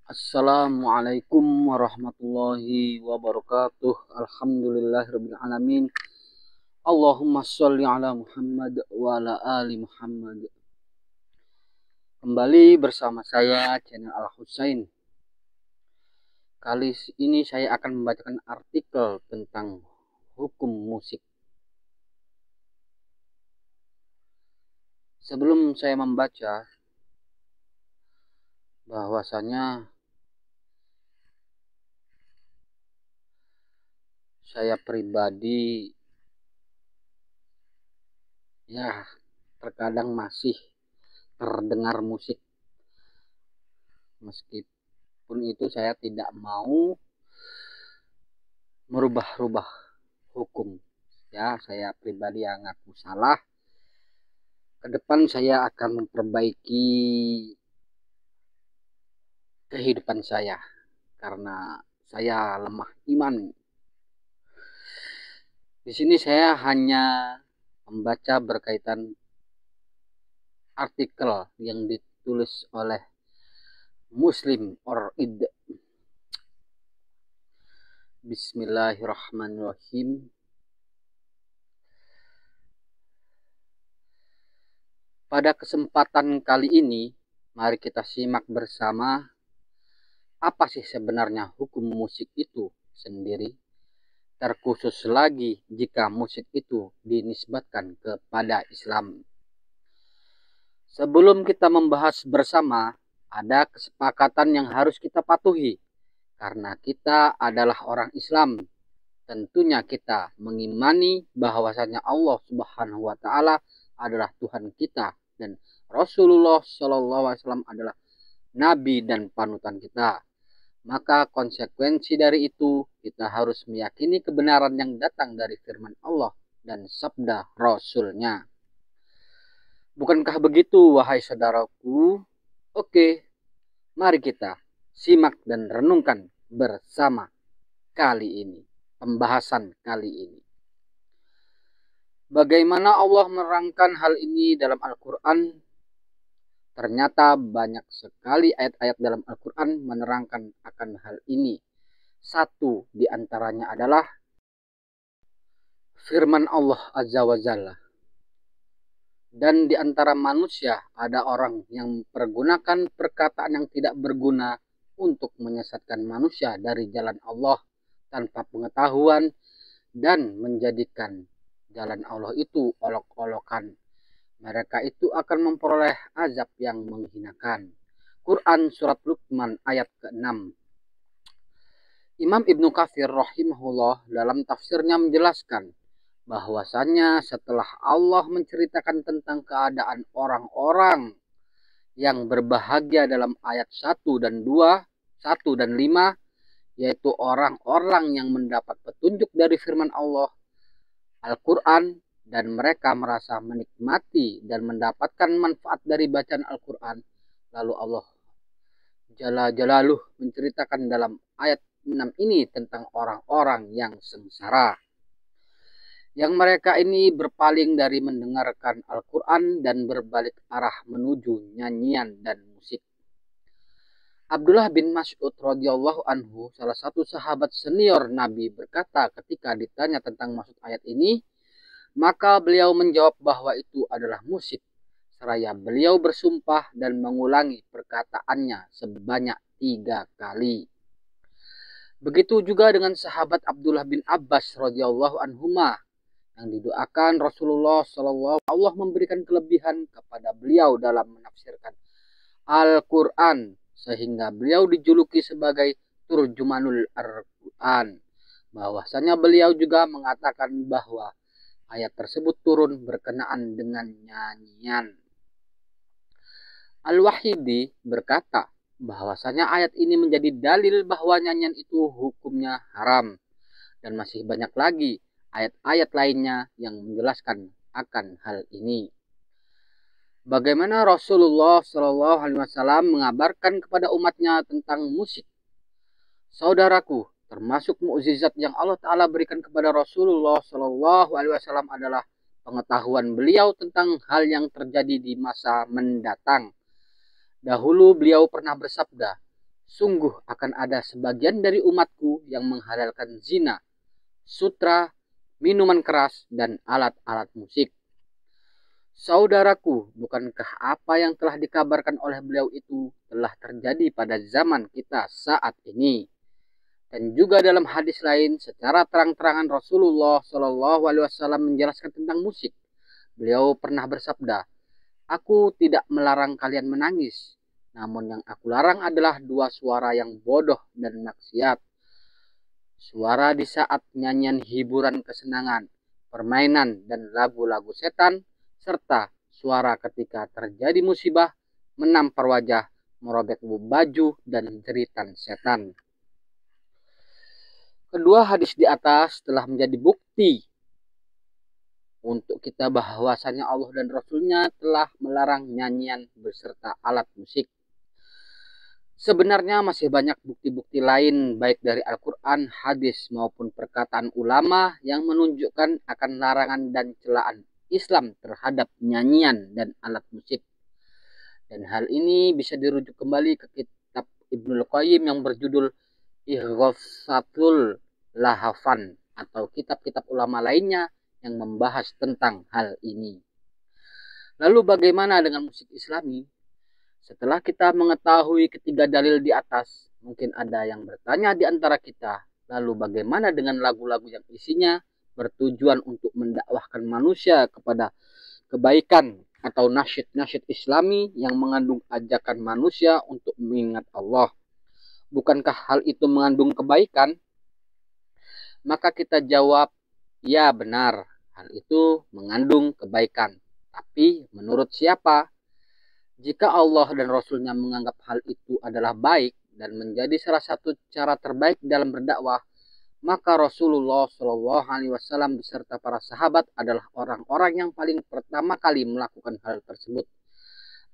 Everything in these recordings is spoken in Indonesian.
Assalamualaikum warahmatullahi wabarakatuh. Alhamdulillahirabbil alamin. Allahumma sholli ala Muhammad wa ala ali Muhammad. Kembali bersama saya channel Al Husain. Kali ini saya akan membacakan artikel tentang hukum musik. Sebelum saya membaca, bahwasanya saya pribadi terkadang masih terdengar musik, meskipun itu saya tidak mau merubah-rubah hukum. Saya pribadi yang ngaku salah. Ke depan saya akan memperbaiki kehidupan saya karena saya lemah iman. Di sini saya hanya membaca berkaitan artikel yang ditulis oleh Muslim or Id. Bismillahirrahmanirrahim. Pada kesempatan kali ini, mari kita simak bersama apa sih sebenarnya hukum musik itu sendiri, terkhusus lagi jika musik itu dinisbatkan kepada Islam. Sebelum kita membahas bersama, ada kesepakatan yang harus kita patuhi. Karena kita adalah orang Islam, tentunya kita mengimani bahwasanya Allah Subhanahu wa taala adalah Tuhan kita dan Rasulullah Shallallahu alaihi wasallam adalah nabi dan panutan kita. Maka konsekuensi dari itu, kita harus meyakini kebenaran yang datang dari firman Allah dan sabda Rasul-Nya. Bukankah begitu, wahai saudaraku? Oke, mari kita simak dan renungkan bersama pembahasan kali ini. Bagaimana Allah menerangkan hal ini dalam Al-Quran? Ternyata banyak sekali ayat-ayat dalam Al-Quran menerangkan akan hal ini. Satu di antaranya adalah firman Allah Azza wa Jalla. Dan di antara manusia ada orang yang mempergunakan perkataan yang tidak berguna untuk menyesatkan manusia dari jalan Allah tanpa pengetahuan dan menjadikan jalan Allah itu olok-olokan. Mereka itu akan memperoleh azab yang menghinakan. Quran Surat Luqman ayat ke-6. Imam Ibnu Katsir rahimahullah dalam tafsirnya menjelaskan bahwasanya setelah Allah menceritakan tentang keadaan orang-orang yang berbahagia dalam ayat 1 dan 2, 1 dan 5, yaitu orang-orang yang mendapat petunjuk dari firman Allah, Al-Quran, dan mereka merasa menikmati dan mendapatkan manfaat dari bacaan Al-Quran. Lalu Allah Jalla Jalaluh menceritakan dalam ayat 6 ini tentang orang-orang yang sengsara, yang mereka ini berpaling dari mendengarkan Al-Quran dan berbalik arah menuju nyanyian dan musik. Abdullah bin Mas'ud radhiyallahu anhu, salah satu sahabat senior Nabi, berkata ketika ditanya tentang maksud ayat ini, maka beliau menjawab bahwa itu adalah musik. Seraya beliau bersumpah dan mengulangi perkataannya sebanyak 3 kali. Begitu juga dengan sahabat Abdullah bin Abbas radhiyallahu anhuma, yang didoakan Rasulullah SAW Allah memberikan kelebihan kepada beliau dalam menafsirkan Al-Quran, sehingga beliau dijuluki sebagai Turjumanul Al-Quran. Bahwasanya beliau juga mengatakan bahwa ayat tersebut turun berkenaan dengan nyanyian. Al-Wahidi berkata bahwasanya ayat ini menjadi dalil bahwa nyanyian itu hukumnya haram. Dan masih banyak lagi ayat-ayat lainnya yang menjelaskan akan hal ini. Bagaimana Rasulullah SAW mengabarkan kepada umatnya tentang musik? Saudaraku, termasuk mukjizat yang Allah Ta'ala berikan kepada Rasulullah SAW adalah pengetahuan beliau tentang hal yang terjadi di masa mendatang. Dahulu beliau pernah bersabda, Sungguh akan ada sebagian dari umatku yang menghalalkan zina, sutra, minuman keras, dan alat-alat musik. Saudaraku, bukankah apa yang telah dikabarkan oleh beliau itu telah terjadi pada zaman kita saat ini? Dan juga dalam hadis lain, secara terang-terangan Rasulullah Shallallahu Alaihi Wasallam menjelaskan tentang musik. Beliau pernah bersabda, "Aku tidak melarang kalian menangis, namun yang aku larang adalah dua suara yang bodoh dan maksiat. Suara di saat nyanyian hiburan kesenangan, permainan dan lagu-lagu setan, serta suara ketika terjadi musibah, menampar wajah, merobek baju, dan jeritan setan." Kedua hadis di atas telah menjadi bukti untuk kita bahwasanya Allah dan Rasul-Nya telah melarang nyanyian beserta alat musik. Sebenarnya masih banyak bukti-bukti lain baik dari Al-Quran, hadis maupun perkataan ulama yang menunjukkan akan larangan dan celaan Islam terhadap nyanyian dan alat musik. Dan hal ini bisa dirujuk kembali ke kitab Ibnul Qayyim yang berjudul Ighatsatul Lahafan atau kitab-kitab ulama lainnya yang membahas tentang hal ini. Lalu bagaimana dengan musik Islami? Setelah kita mengetahui ketiga dalil di atas, mungkin ada yang bertanya di antara kita, lalu bagaimana dengan lagu-lagu yang isinya bertujuan untuk mendakwahkan manusia kepada kebaikan atau nasyid-nasyid Islami yang mengandung ajakan manusia untuk mengingat Allah? Bukankah hal itu mengandung kebaikan? Maka kita jawab, ya benar, hal itu mengandung kebaikan. Tapi menurut siapa? Jika Allah dan Rasul-Nya menganggap hal itu adalah baik dan menjadi salah satu cara terbaik dalam berdakwah, maka Rasulullah Shallallahu Alaihi Wasallam beserta para sahabat adalah orang-orang yang paling pertama kali melakukan hal tersebut.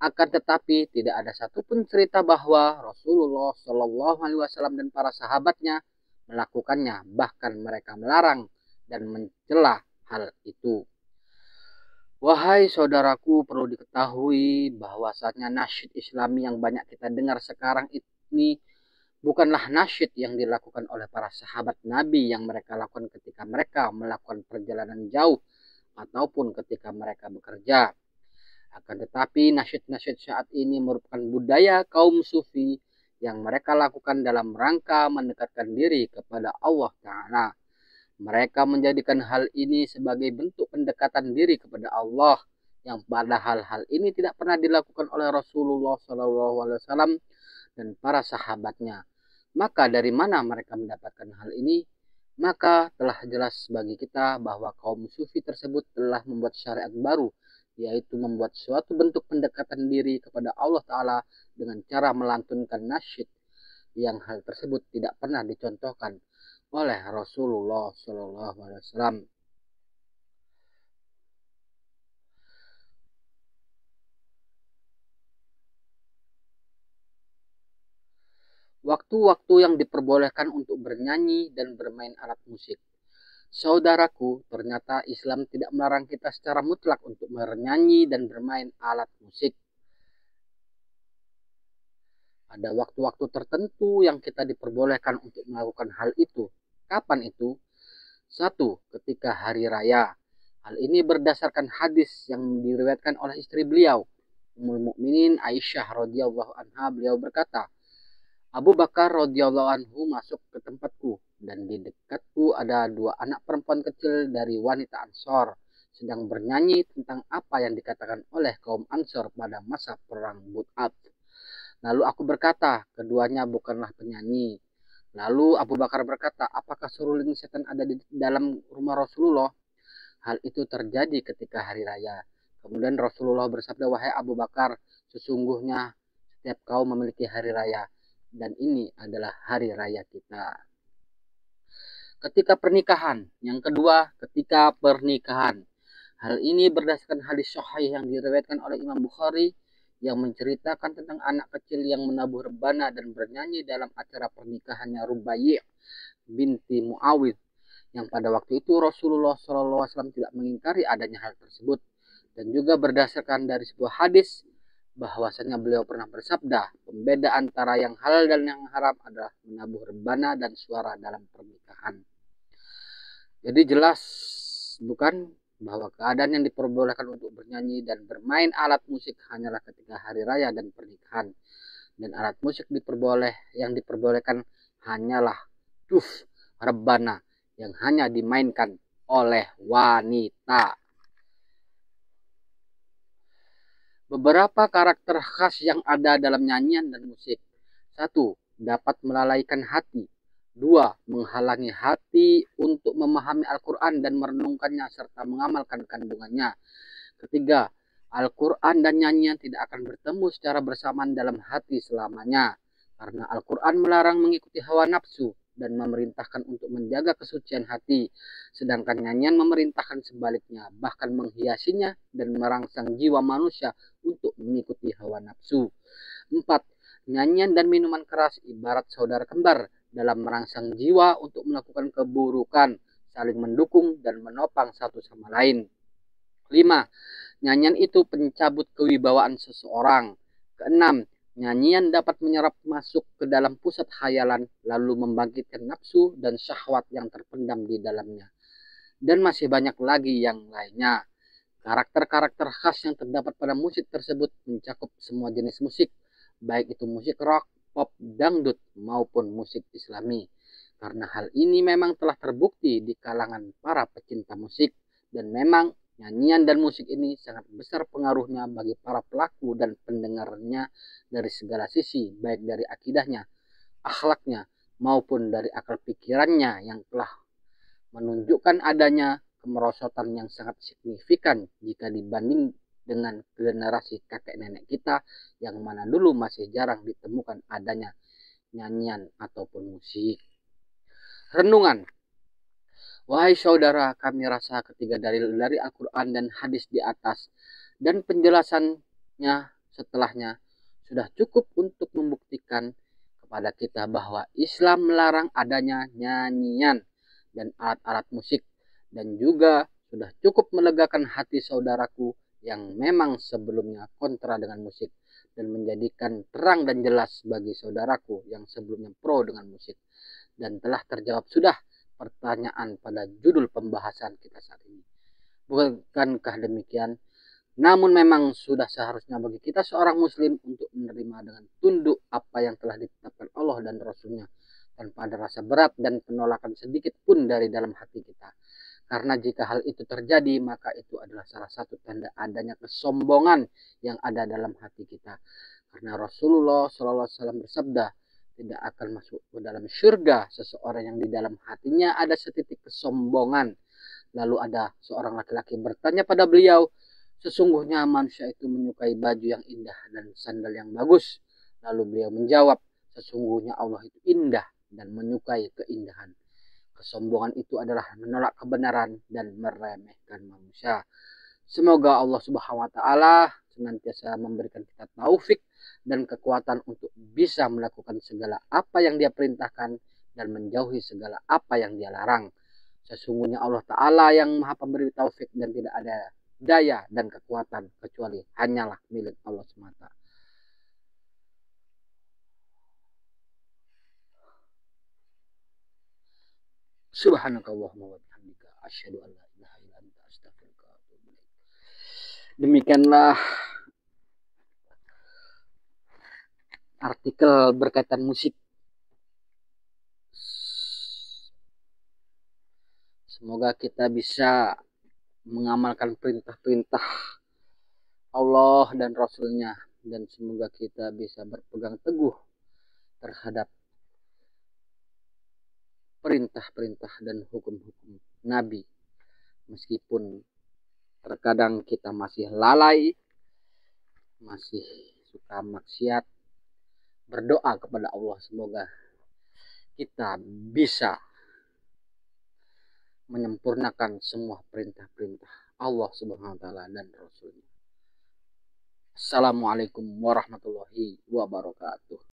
Akan tetapi tidak ada satupun cerita bahwa Rasulullah Shallallahu Alaihi Wasallam dan para sahabatnya melakukannya, bahkan mereka melarang dan mencela hal itu. Wahai saudaraku, perlu diketahui bahwasanya nasyid Islami yang banyak kita dengar sekarang ini bukanlah nasyid yang dilakukan oleh para sahabat Nabi yang mereka lakukan ketika mereka melakukan perjalanan jauh ataupun ketika mereka bekerja. Akan tetapi nasyid-nasyid saat ini merupakan budaya kaum sufi yang mereka lakukan dalam rangka mendekatkan diri kepada Allah Ta'ala. Mereka menjadikan hal ini sebagai bentuk pendekatan diri kepada Allah, yang padahal hal ini tidak pernah dilakukan oleh Rasulullah SAW dan para sahabatnya. Maka dari mana mereka mendapatkan hal ini? Maka telah jelas bagi kita bahwa kaum sufi tersebut telah membuat syariat baru, yaitu membuat suatu bentuk pendekatan diri kepada Allah Ta'ala dengan cara melantunkan nasyid, yang hal tersebut tidak pernah dicontohkan oleh Rasulullah SAW. Waktu-waktu yang diperbolehkan untuk bernyanyi dan bermain alat musik. Saudaraku, ternyata Islam tidak melarang kita secara mutlak untuk bernyanyi dan bermain alat musik. Ada waktu-waktu tertentu yang kita diperbolehkan untuk melakukan hal itu. Kapan itu? 1. Ketika hari raya. Hal ini berdasarkan hadis yang diriwayatkan oleh istri beliau, Ummul Mukminin Aisyah radhiyallahu anha. Beliau berkata, Abu Bakar radhiyallahu anhu masuk ke tempatku, dan di dekatku ada dua anak perempuan kecil dari wanita Ansor sedang bernyanyi tentang apa yang dikatakan oleh kaum Ansor pada masa perang Bu'at. Lalu aku berkata, keduanya bukanlah penyanyi. Lalu Abu Bakar berkata, apakah seruling setan ada di dalam rumah Rasulullah? Hal itu terjadi ketika hari raya. Kemudian Rasulullah bersabda, wahai Abu Bakar, sesungguhnya setiap kaum memiliki hari raya, dan ini adalah hari raya kita. Ketika pernikahan. Yang kedua, ketika pernikahan. Hal ini berdasarkan hadis sahih yang diriwayatkan oleh Imam Bukhari yang menceritakan tentang anak kecil yang menabuh rebana dan bernyanyi dalam acara pernikahannya Rubai' binti Muawid, yang pada waktu itu Rasulullah SAW tidak mengingkari adanya hal tersebut. Dan juga berdasarkan dari sebuah hadis bahwasanya beliau pernah bersabda, pembeda antara yang halal dan yang haram adalah menabuh rebana dan suara dalam pernikahan. Jadi jelas bukan bahwa keadaan yang diperbolehkan untuk bernyanyi dan bermain alat musik hanyalah ketika hari raya dan pernikahan. Dan alat musik yang diperbolehkan hanyalah duf, rebana yang hanya dimainkan oleh wanita. Beberapa karakter khas yang ada dalam nyanyian dan musik. 1. Dapat melalaikan hati. 2. Menghalangi hati untuk memahami Al-Quran dan merenungkannya serta mengamalkan kandungannya. 3. Al-Quran dan nyanyian tidak akan bertemu secara bersamaan dalam hati selamanya. Karena Al-Quran melarang mengikuti hawa nafsu dan memerintahkan untuk menjaga kesucian hati. Sedangkan nyanyian memerintahkan sebaliknya, bahkan menghiasinya dan merangsang jiwa manusia untuk mengikuti hawa nafsu. 4. Nyanyian dan minuman keras ibarat saudara kembar dalam merangsang jiwa untuk melakukan keburukan, saling mendukung dan menopang satu sama lain. 5. Nyanyian itu pencabut kewibawaan seseorang. 6. Nyanyian dapat menyerap masuk ke dalam pusat khayalan lalu membangkitkan nafsu dan syahwat yang terpendam di dalamnya. Dan masih banyak lagi yang lainnya. Karakter-karakter khas yang terdapat pada musik tersebut mencakup semua jenis musik, baik itu musik rock, pop, dangdut, maupun musik islami. Karena hal ini memang telah terbukti di kalangan para pecinta musik, dan memang nyanyian dan musik ini sangat besar pengaruhnya bagi para pelaku dan pendengarnya dari segala sisi, baik dari akidahnya, akhlaknya, maupun dari akal pikirannya yang telah menunjukkan adanya kemerosotan yang sangat signifikan jika dibanding dengan generasi kakek nenek kita yang mana dulu masih jarang ditemukan adanya nyanyian ataupun musik. Renungan. Wahai saudara, kami rasa ketiga dalil dari Al-Quran dan hadis di atas dan penjelasannya setelahnya sudah cukup untuk membuktikan kepada kita bahwa Islam melarang adanya nyanyian dan alat-alat musik, dan juga sudah cukup melegakan hati saudaraku yang memang sebelumnya kontra dengan musik, dan menjadikan terang dan jelas bagi saudaraku yang sebelumnya pro dengan musik. Dan telah terjawab sudah pertanyaan pada judul pembahasan kita saat ini. Bukankah demikian? Namun memang sudah seharusnya bagi kita seorang muslim untuk menerima dengan tunduk apa yang telah ditetapkan Allah dan Rasulnya, tanpa ada rasa berat dan penolakan sedikit pun dari dalam hati kita. Karena jika hal itu terjadi, maka itu adalah salah satu tanda adanya kesombongan yang ada dalam hati kita. Karena Rasulullah SAW bersabda, tidak akan masuk ke dalam surga seseorang yang di dalam hatinya ada setitik kesombongan. Lalu ada seorang laki-laki bertanya pada beliau, sesungguhnya manusia itu menyukai baju yang indah dan sandal yang bagus. Lalu beliau menjawab, sesungguhnya Allah itu indah dan menyukai keindahan. Kesombongan itu adalah menolak kebenaran dan meremehkan manusia. Semoga Allah Subhanahu wa taala senantiasa memberikan kita taufik dan kekuatan untuk bisa melakukan segala apa yang Dia perintahkan dan menjauhi segala apa yang Dia larang. Sesungguhnya Allah Ta'ala yang Maha Pemberi taufik dan tidak ada daya dan kekuatan kecuali hanyalah milik Allah semata. Subhanakallahumma wa bihamdika asyhadu an la ilaha illa anta astaghfiruka wa atubu ilaik. Demikianlah artikel berkaitan musik. Semoga kita bisa mengamalkan perintah-perintah Allah dan Rasulnya, dan semoga kita bisa berpegang teguh terhadap perintah-perintah dan hukum-hukum Nabi, meskipun terkadang kita masih lalai, masih suka maksiat. Berdoa kepada Allah semoga kita bisa menyempurnakan semua perintah-perintah Allah Subhanahu wa taala dan Rasulnya. Assalamualaikum warahmatullahi wabarakatuh.